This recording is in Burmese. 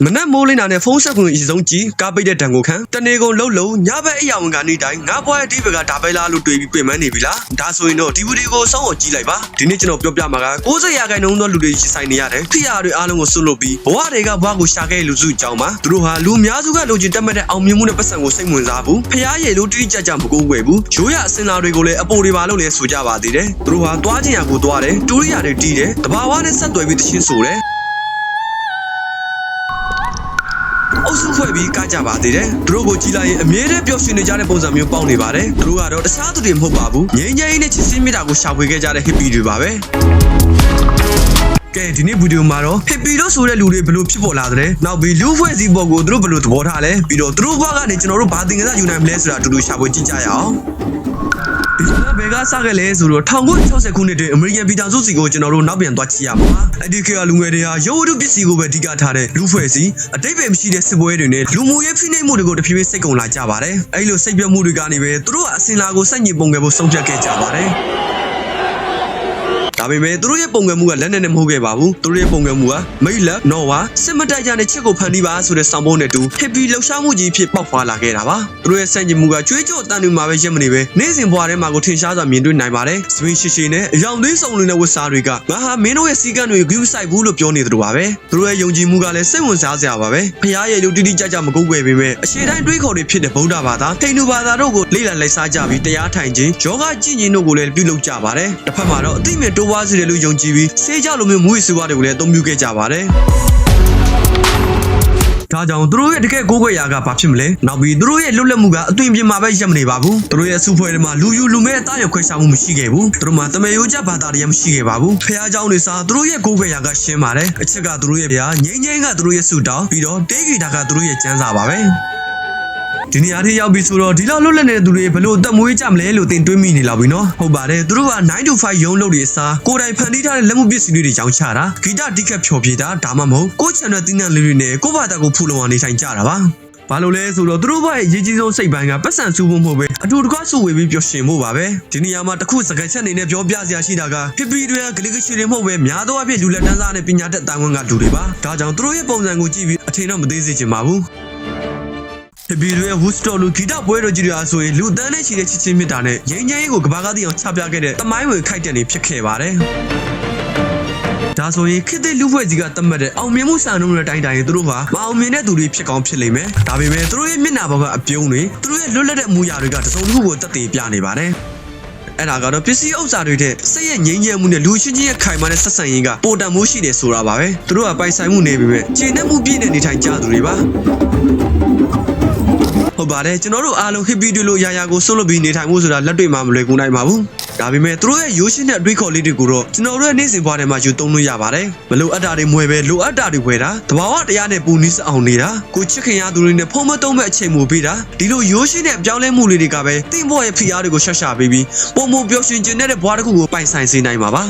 မနက်မိုးလင်းတာနဲ့ဖုန်းဆက်ခွင့်အစုံကြည့်ကားပိတ်တဲ့တန်ကိုခံတနေကုန်လှုပ်လုံးညဘက်အရာဝန်ကနေတိုင်းငါးဘွားရဲ့ဒီဘက်ကဒါပဲလားလို့တွေးပြီးပြင်ပန်းနေပြီလားဒါဆိုရင်တော့ဒီဗီဒီယိုကိုစောင့်အောင်ကြည့်လိုက်ပါဒီနေ့ကျွန်တော်ပြောပြမှာက90ရာခိုင်နှုန်းသောလူတွေရှိဆိုင်နေရတယ်ဖိအားတွေအားလုံးကိုဆွလို့ပြီးဘဝတွေကဘဝကိုရှာခဲ့လူစုကြောင်းပါသူတို့ဟာလူများစုကလူချင်းတက်မဲ့တဲ့အောင်မြင်မှုနဲ့ပတ်စံကိုစိတ်ဝင်စားဘူးဖျားရည်လို့တိတိကျကျမကိုးကွယ်ဘူးရိုးရအစင်လာတွေကိုလည်းအပေါ်တွေပါလို့လည်းဆိုကြပါသေးတယ်သူတို့ဟာသွားခြင်းရာကိုသွားတယ်တူရိယာတွေတီးတယ်တဘာဝနဲ့ဆက်သွယ်ပြီးတချင်းဆိုတယ်အုပ်စုဖွဲ့ပြီးကကြပါသေးတယ်သူတို့ကိုကြည်လိုက်ရင်အမြဲတမ်းပျော်ရွှင်နေကြတဲ့ပုံစံမျိုးပေါက်နေပါတယ်သူတို့ကတော့တခြားသူတွေမဟုတ်ပါဘူးငြိမ်းချမ်းရေးနဲ့ချစ်စည်းမြတ်တာကိုရှာဖွေခဲ့ကြတဲ့ hippie တွေပါပဲကဲဒီနေ့ဗီဒီယိုမှာတော့ hippie တို့ဆိုတဲ့လူတွေဘယ်လိုဖြစ်ပေါ်လာတဲ့နောက်ပြီးလူဖွဲ့စည်းပုံကိုသူတို့ဘယ်လိုသဘောထားလဲပြီးတော့သူတို့ဘဝကနေကျွန်တော်တို့ဘာသင်ခန်းစာယူနိုင်မလဲဆိုတာအတူတူရှာဖွေကြည့်ကြရအောင်ဒီကဘယ်ကစခဲ့လဲဆိုတော့1960ခုနှစ်တွင်အမေရိကန်ပြည်ထောင်စုစီကိုကျွန်တော်တို့နောက်ပြန်သွားကြည့်ရမှာပါအဲ့ဒီခေတ်ကလူငယ်တွေဟာရုပ်ဝတ္ထုပစ္စည်းကိုပဲအဓိကထားတဲ့လူဖွဲ့စည်းအတိတ်ပဲမရှိတဲ့စစ်ပွဲတွေနဲ့လူမှုရေးဖိနှိပ်မှုတွေကိုတဖြည်းဖြည်းစိတ်ကုန်လာကြပါတယ်အဲ့လိုစိတ်ပြတ်မှုတွေကနေပဲသူတို့ကအစင်လာကိုစက်ညစ်ပုံခဲ့ဖို့ဆုံးဖြတ်ခဲ့ကြပါတယ်ဒါပေမဲ့သူတို့ရဲ့ပုံကံမှုကလက်နဲ့မဟုတ်ခဲ့ပါဘူးသူတို့ရဲ့ပုံကံမှုကမိတ်လက်နော်ဝါစစ်မတိုက်ကြတဲ့ချစ်ကိုဖန်တီးပါဆိုတဲ့ဆောင်ပုံးနဲ့တူ hippie လှုပ်ရှားမှုကြီးဖြစ်ပေါက်ဖွာလာခဲ့တာပါသူတို့ရဲ့စံကျင်မှုကကြွေးကြော်တန်တွေမှာပဲရက်မနေပဲနေ့စဉ်ဘဝထဲမှာကိုထင်ရှားစွာမြင်တွေ့နိုင်ပါတယ်စပင်းရှိရှိနဲ့အယောင်သေးစုံလင်တဲ့ဝတ်စားတွေကငါဟာမင်းတို့ရဲ့စီကံတွေဂရုစိုက်ဘူးလို့ပြောနေသလိုပါပဲသူတို့ရဲ့ယုံကြည်မှုကလည်းစိတ်ဝင်စားစရာပါပဲဖရားရဲ့လူတိတိကျကျမကုန်းွယ်ပေမဲ့အရှေ့တိုင်းတွေးခေါ်တွေဖြစ်တဲ့ဗုဒ္ဓဘာသာဟိန္ဒူဘာသာတို့ကိုလေ့လာလိုက်စားကြပြီးတရားထိုင်ခြင်းယောဂကျင့်ခြင်းတို့ကိုလည်းပြုလုပ်ကြပါတယ်တစ်ဖက်မှာတော့အသိမြင်တိုးပွားစေတယ်လို့ယုံကြည်ပြီးဆေးကြလိုမျိုးမူဝီစဝါတွေကိုလည်းအသုံးပြုခဲ့ကြပါတယ်ဒါကြောင့်သူတို့ရဲ့တကယ်ကိုးကွယ်ရာကဘာဖြစ်မလဲနောက်ပြီးသူတို့ရဲ့လွတ်လပ်မှုကအသွင်ပြင်မှာပဲရပ်မနေပါဘူးသူတို့ရဲ့စုဖွဲ့တွေမှာလူယူလူမဲအသားရခွဲခြားမှုမရှိခဲ့ဘူးသူတို့မှာတမေယိုကြဘာသာတရားမရှိခဲ့ပါဘူးဖះเจ้าတွေစားသူတို့ရဲ့ကိုးကွယ်ရာကရှင်းပါတယ်အချက်ကသူတို့ရဲ့ဗျာငိမ့်ငိမ့်ကသူတို့ရဲ့ဆူတောင်းပြီးတော့တေးဂီတာကသူတို့ရဲ့ကျမ်းစာပါပဲဒီနေရာထိရောက်ပြီဆိုတော့ဒီလောက်လွတ်လပ်နေတဲ့သူတွေဘယ်လိုအသက်မွေးကြမလဲလို့သင်တွေးမိနေလောက်ပြီနော်ဟုတ်ပါတယ်သူတို့က9 to 5ရုံးလုပ်တွေအစားကိုယ်တိုင်ဖန်တီးထားတဲ့လက်မှုပစ္စည်းတွေရောင်းချတာဂီတတိကက်ဖြော်ပြတာဒါမှမဟုတ်ကိုယ်ချန်တဲ့တင်းနံလေးတွေနဲ့ကိုယ့်ဘာသာကိုဖူလုံအောင်နေထိုင်ကြတာပါဘာလို့လဲဆိုတော့သူတို့ဘရဲ့အရေးကြီးဆုံးစိတ်ပိုင်းကပတ်စံစုဖို့မဟုတ်ပဲအတူတကွစုဝေပြီးပျော်ရွှင်ဖို့ပါပဲဒီနေရာမှာတစ်ခုစကားချက်အနေနဲ့ပြောပြစရာရှိတာက hippie တွေကဂလိကရှိတွေမဟုတ်ပဲများသောအားဖြင့်လူလက်တန်းစားနဲ့ပညာတတ်တန်ခွန်းကလူတွေပါဒါကြောင့်သူတို့ရဲ့ပုံစံကိုကြည့်ပြီးအထင်တော့မသေးစေချင်ပါဘူးhippie တွေရဲ့ Woodstock လူဂီတပွဲတော်ကြီးတွေအားဆိုရင်လူတန်းနဲ့ချီတဲ့ချစ်ချင်းမြတ်တာနဲ့ငြိမ်းချမ်းရေးကိုကဘာကတိအောင်ချပြခဲ့တဲ့တမိုင်းဝင်ခိုက်တဲ့နေဖြစ်ခဲ့ပါတယ်ဒါဆိုရင်ခေတ်သစ်လူဖွဲ့စည်းကတတ်မှတ်တဲ့အောင်မြင်မှုစံနှုန်းနဲ့တိုင်းတိုင်းသူတို့ဟာမအောင်မြင်တဲ့သူတွေဖြစ်ကောင်းဖြစ်လိမ့်မယ်ဒါပေမဲ့သူတို့ရဲ့မျက်နှာပေါ်ကအပြုံးတွေသူတို့ရဲ့လွတ်လပ်တဲ့အမူအရာတွေကတစုံတစ်ခုကိုတက်တည်ပြနေပါတယ်အဲ့ဒါကတော့ပစ္စည်းဥစ္စာတွေတဲ့စိတ်ရဲ့ငြိမ်းချမ်းမှုနဲ့လူချင်းချင်းရဲ့ခိုင်မာတဲ့ဆက်ဆံရေးကပိုတန်မှုရှိတယ်ဆိုတာပါပဲသူတို့ကပိုင်ဆိုင်မှုနေပြီပဲကျင့်တဲ့မှုပြည့်နေနေထိုင်ကြသူတွေပါဟုတ်ပါတယ်ကျွန်တော်တို့အားလုံး hippie တွေလို့ယာယာကိုဆွလို့ပြီးနေထိုင်မှုဆိုတာလက်တွေ့မှာမလွယ်ကူနိုင်ပါဘူးဒါပေမဲ့သူတို့ရဲ့ရိုးရှင်းတဲ့အတွေးခေါ်လေးတွေကိုတော့ကျွန်တော်တို့ရဲ့နေ့စဉ်ဘဝထဲမှာယူသုံးလို့ရပါတယ်မလိုအပ်တာတွေမွေပဲလိုအပ်တာတွေဝယ်တာတဘာဝတရားနဲ့ပူနီးစအောင်နေတာကိုချစ်ခင်ရသူတွေနဲ့ဖုံးမတုံးမဲ့အချိန်မူပေးတာဒီလိုရိုးရှင်းတဲ့အပြောင်းလဲမှုလေးတွေကပဲတင့်ဘဝရဲ့ဖိအားတွေကိုရှက်ရှာပေးပြီးပုံမပျော်ရွှင်ခြင်းတဲ့ဘဝတစ်ခုကိုပိုင်ဆိုင်စေနိုင်မှာပါ